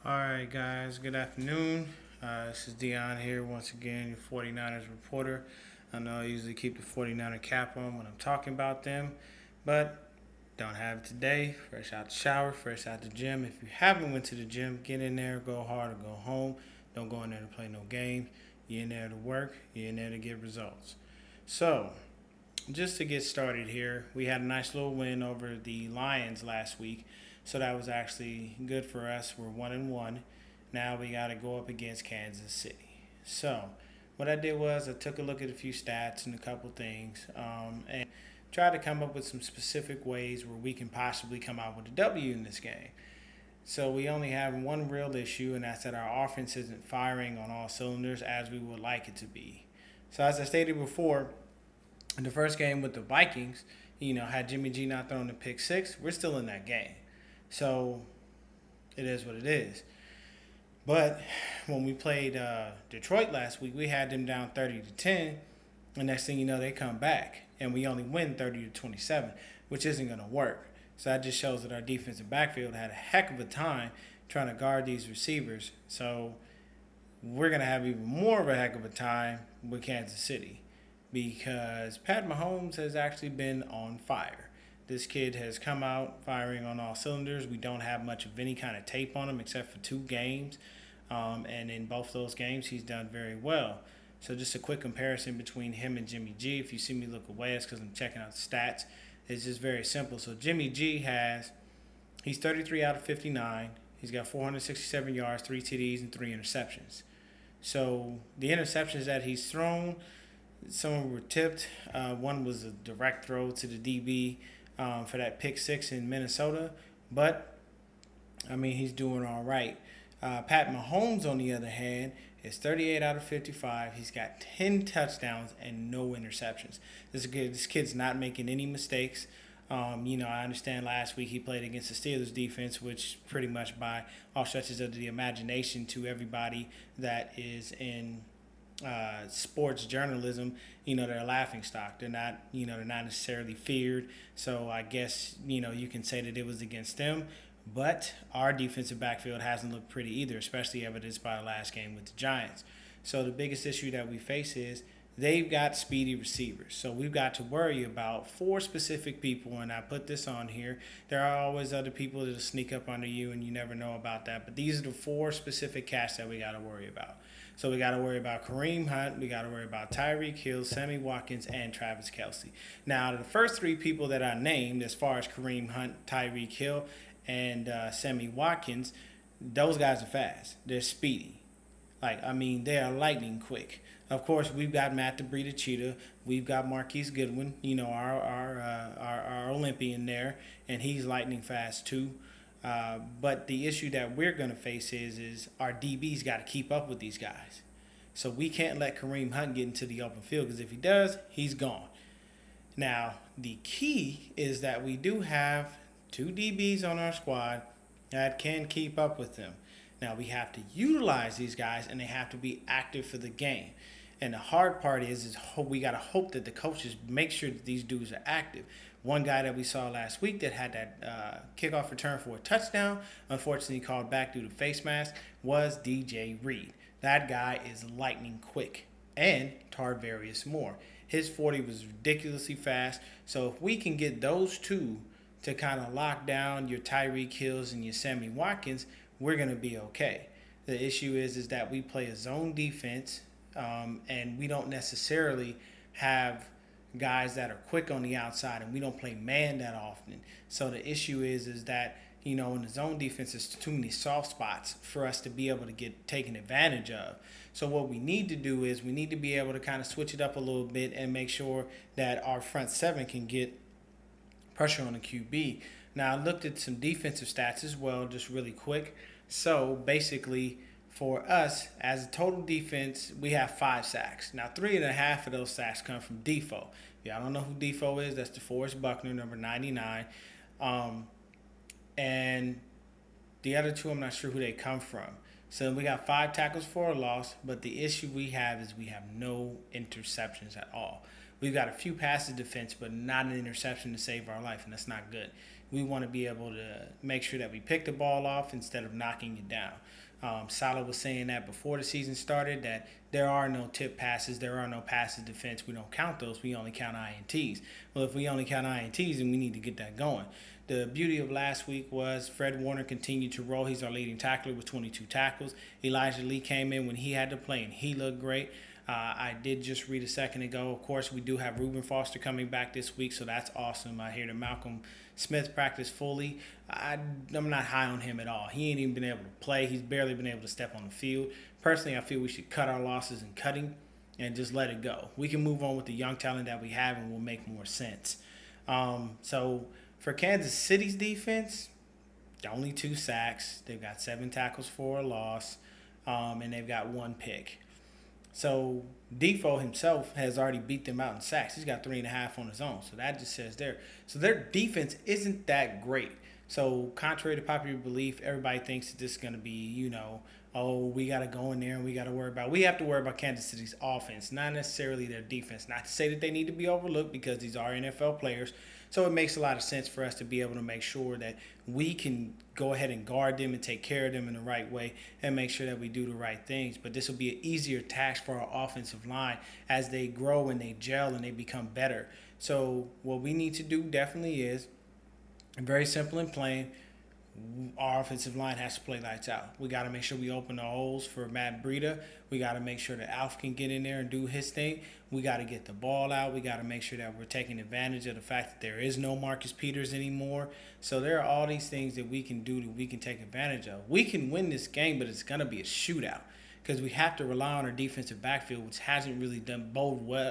All right, guys, good afternoon. This is Dion here once again, your 49ers reporter. I know I usually keep the 49er cap on when I'm talking about them, but don't have it today. Fresh out the shower, fresh out the gym. If you haven't went to the gym, get in there, go hard or go home. Don't go in there to play no games. You're in there to work. You're in there to get results. So, just to get started here, we had a nice little win over the Lions last week, so that was actually good for us. We're 1-1. Now we got to go up against Kansas City. So, what I did was I took a look at a few stats and a couple things, and tried to come up with some specific ways where we can possibly come out with a W in this game. So we only have one real issue, and that's that our offense isn't firing on all cylinders as we would like it to be. So as I stated before, in the first game with the Vikings, had Jimmy G not thrown the pick six, we're still in that game. So it is what it is. But when we played Detroit last week, we had them down 30-10. And next thing you know, they come back and we only win 30-27, which isn't going to work. So that just shows that our defensive backfield had a heck of a time trying to guard these receivers. So we're going to have even more of a heck of a time with Kansas City because Pat Mahomes has actually been on fire. This kid has come out firing on all cylinders. We don't have much of any kind of tape on him except for 2 games. And in both those games, he's done very well. So just a quick comparison between him and Jimmy G. If you see me look away, it's because I'm checking out the stats. It's just very simple. So Jimmy G he's 33 out of 59. He's got 467 yards, 3 TDs, and 3 interceptions. So the interceptions that he's thrown, some of them were tipped. One was a direct throw to the DB for that pick six in Minnesota. But, he's doing all right. Pat Mahomes, on the other hand, is 38 out of 55. He's got 10 touchdowns and no interceptions. This kid's not making any mistakes. I understand last week he played against the Steelers defense, which pretty much by all stretches of the imagination to everybody that is in sports journalism, they're a laughing stock. They're not necessarily feared. So I guess, you can say that it was against them. But our defensive backfield hasn't looked pretty either, especially evidenced by the last game with the Giants. So the biggest issue that we face is they've got speedy receivers. So we've got to worry about 4 specific people, and I put this on here. There are always other people that'll sneak up under you, and you never know about that. But these are the 4 specific cats that we got to worry about. So we got to worry about Kareem Hunt, we got to worry about Tyreek Hill, Sammy Watkins, and Travis Kelce. Now, out of the first 3 people that I named, as far as Kareem Hunt, Tyreek Hill, and Sammy Watkins, those guys are fast. They're speedy. They are lightning quick. Of course, we've got Matt the Breeder Cheetah. We've got Marquise Goodwin, our Olympian there, and he's lightning fast too. But the issue that we're going to face is our DB's got to keep up with these guys. So we can't let Kareem Hunt get into the open field because if he does, he's gone. Now, the key is that we do have 2 DBs on our squad that can keep up with them. Now, we have to utilize these guys, and they have to be active for the game. And the hard part is we got to hope that the coaches make sure that these dudes are active. One guy that we saw last week that had that kickoff return for a touchdown, unfortunately called back due to face mask, was DJ Reed. That guy is lightning quick. And Tarvarius Moore. His 40 was ridiculously fast. So if we can get those 2 to kind of lock down your Tyreek Hills and your Sammy Watkins, we're going to be okay. The issue is that we play a zone defense, and we don't necessarily have guys that are quick on the outside, and we don't play man that often. So the issue is that, in the zone defense, there's too many soft spots for us to be able to get taken advantage of. So what we need to do is we need to be able to kind of switch it up a little bit and make sure that our front 7 can get pressure on the QB. Now, I looked at some defensive stats as well, just really quick. So, basically, for us, as a total defense, we have 5 sacks. Now, 3.5 of those sacks come from Defoe. Y'all don't know who Defoe is. That's DeForest Buckner, number 99. And the other 2, I'm not sure who they come from. So, we got 5 tackles for a loss, but the issue we have is we have no interceptions at all. We've got a few passes defense, but not an interception to save our life, and that's not good. we want to be able to make sure that we pick the ball off instead of knocking it down. Salah was saying that before the season started, that there are no tip passes, there are no passes defense. We don't count those. We only count INTs. Well, if we only count INTs, then we need to get that going. The beauty of last week was Fred Warner continued to roll. He's our leading tackler with 22 tackles. Elijah Lee came in when he had to play, and he looked great. I did just read a second ago. Of course, we do have Reuben Foster coming back this week, so that's awesome. I hear that Malcolm Smith practiced fully. I'm not high on him at all. He ain't even been able to play. He's barely been able to step on the field. Personally, I feel we should cut our losses in cutting and just let it go. We can move on with the young talent that we have, and will make more sense. So for Kansas City's defense, only 2 sacks. They've got 7 tackles for a loss, and they've got 1 pick. So Defoe himself has already beat them out in sacks. He's got 3.5 on his own. So that just says there. So their defense isn't that great. So contrary to popular belief, everybody thinks that this is going to be, we got to go in there and we got to worry about. We have to worry about Kansas City's offense, not necessarily their defense. Not to say that they need to be overlooked, because these are NFL players. So it makes a lot of sense for us to be able to make sure that we can go ahead and guard them and take care of them in the right way and make sure that we do the right things. But this will be an easier task for our offensive line as they grow and they gel and they become better. So what we need to do definitely is very simple and plain. Our offensive line has to play lights out. We got to make sure we open the holes for Matt Breida. We got to make sure that Alf can get in there and do his thing. We got to get the ball out. We got to make sure that we're taking advantage of the fact that there is no Marcus Peters anymore. So there are all these things that we can do that we can take advantage of. We can win this game, but it's going to be a shootout, because we have to rely on our defensive backfield, which hasn't really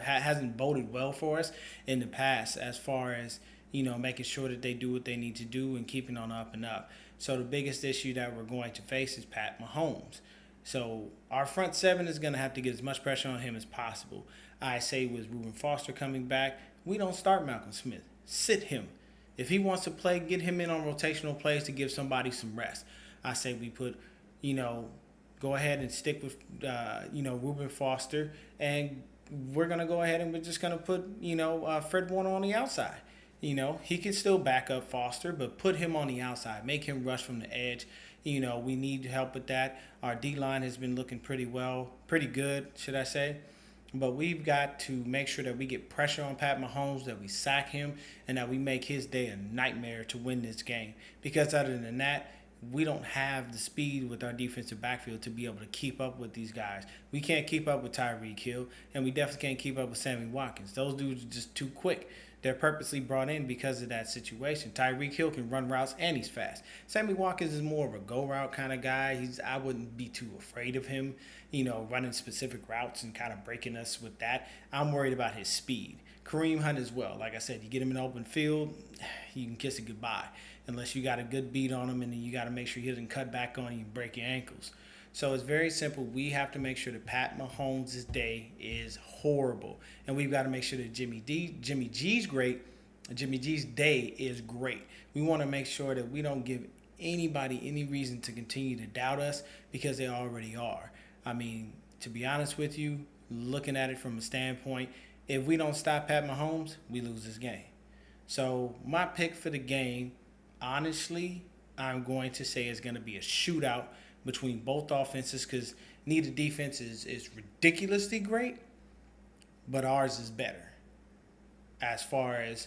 hasn't boded well for us in the past, as far as making sure that they do what they need to do and keeping on up and up. So the biggest issue that we're going to face is Pat Mahomes. So our front 7 is going to have to get as much pressure on him as possible. I say with Reuben Foster coming back, we don't start Malcolm Smith. Sit him. If he wants to play, get him in on rotational plays to give somebody some rest. I say we put, go ahead and stick with, Reuben Foster, and we're going to go ahead and we're just going to put, Fred Warner on the outside. He can still back up Foster, but put him on the outside. Make him rush from the edge. We need help with that. Our D-line has been looking pretty good, should I say. But we've got to make sure that we get pressure on Pat Mahomes, that we sack him, and that we make his day a nightmare to win this game. Because other than that, we don't have the speed with our defensive backfield to be able to keep up with these guys. We can't keep up with Tyreek Hill, and we definitely can't keep up with Sammy Watkins. Those dudes are just too quick. They're purposely brought in because of that situation. Tyreek Hill can run routes and he's fast. Sammy Watkins is more of a go route kind of guy. I wouldn't be too afraid of him, running specific routes and kind of breaking us with that. I'm worried about his speed. Kareem Hunt as well. Like I said, you get him in open field, you can kiss it goodbye. Unless you got a good beat on him, and then you got to make sure he doesn't cut back on you and break your ankles. So it's very simple. We have to make sure that Pat Mahomes' day is horrible. And we've got to make sure that Jimmy G's great. Jimmy G's day is great. We want to make sure that we don't give anybody any reason to continue to doubt us, because they already are. I mean, to be honest with you, looking at it from a standpoint, if we don't stop Pat Mahomes, we lose this game. So my pick for the game, honestly, I'm going to say is going to be a shootout between both offenses, because neither defense is ridiculously great, but ours is better as far as,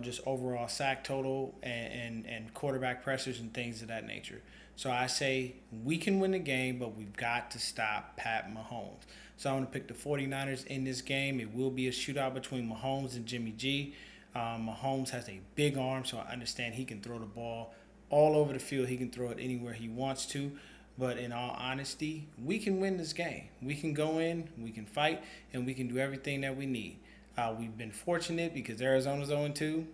just overall sack total and quarterback pressures and things of that nature. So I say we can win the game, but we've got to stop Pat Mahomes. So I'm going to pick the 49ers in this game. It will be a shootout between Mahomes and Jimmy G. Mahomes has a big arm, so I understand he can throw the ball all over the field. He can throw it anywhere he wants to. But in all honesty, we can win this game. We can go in, we can fight, and we can do everything that we need. We've been fortunate because Arizona's 0-2.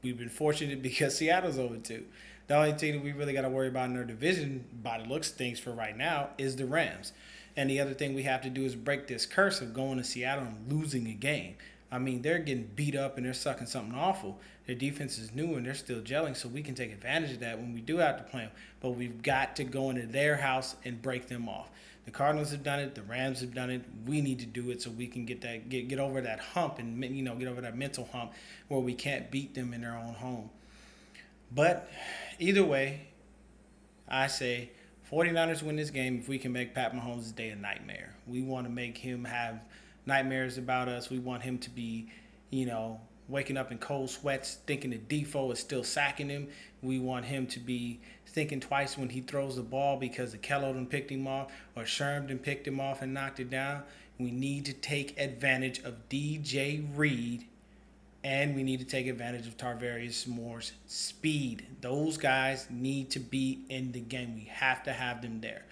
We've been fortunate because Seattle's 0-2. The only team that we really got to worry about in our division, by the looks of things for right now, is the Rams. And the other thing we have to do is break this curse of going to Seattle and losing a game. I mean, they're getting beat up and they're sucking something awful. Their defense is new and they're still gelling, so we can take advantage of that when we do have to play them. But we've got to go into their house and break them off. The Cardinals have done it. The Rams have done it. We need to do it so we can get over that hump and get over that mental hump where we can't beat them in their own home. But either way, I say 49ers win this game if we can make Pat Mahomes' day a nightmare. We want to make him have nightmares about us. We want him to be, waking up in cold sweats thinking that Defoe is still sacking him. We want him to be thinking twice when he throws the ball because Akello done picked him off or Sherm done picked him off and knocked it down. We need to take advantage of DJ Reed, and we need to take advantage of Tarvarius Moore's speed. Those guys need to be in the game. We have to have them there.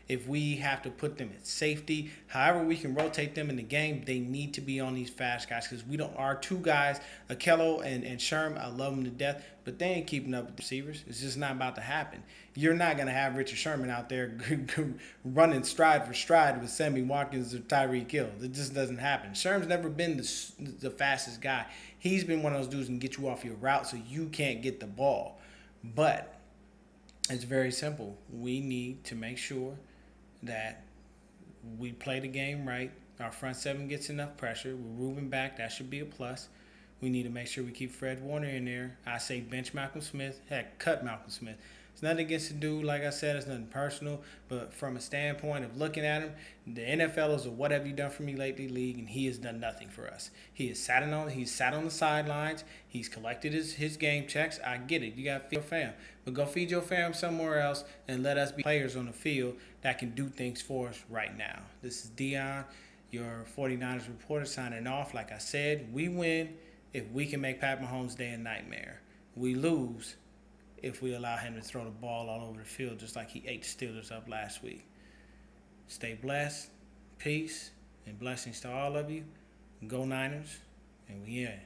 If we have to put them at safety, however we can rotate them in the game, they need to be on these fast guys because we don't. Our two guys, Akello and Sherm, I love them to death, but they ain't keeping up with the receivers. It's just not about to happen. You're not going to have Richard Sherman out there running stride for stride with Sammy Watkins or Tyreek Hill. It just doesn't happen. Sherm's never been the fastest guy. He's been one of those dudes who can get you off your route so you can't get the ball. But it's very simple. We need to make sure that we play the game right. Our front seven gets enough pressure. We're moving back. That should be a plus. We need to make sure we keep Fred Warner in there. I say bench Malcolm Smith. Heck, cut Malcolm Smith. It's nothing against the dude. Like I said, it's nothing personal. But from a standpoint of looking at him, the NFL is a what have you done for me lately league, and he has done nothing for us. He's sat on the sidelines. He's collected his game checks. I get it. You got to feed your fam. But go feed your fam somewhere else and let us be players on the field that can do things for us right now. This is Dion, your 49ers reporter, signing off. Like I said, we win if we can make Pat Mahomes' day a nightmare. We lose if we allow him to throw the ball all over the field just like he ate the Steelers up last week. Stay blessed, peace, and blessings to all of you. Go Niners, and we in.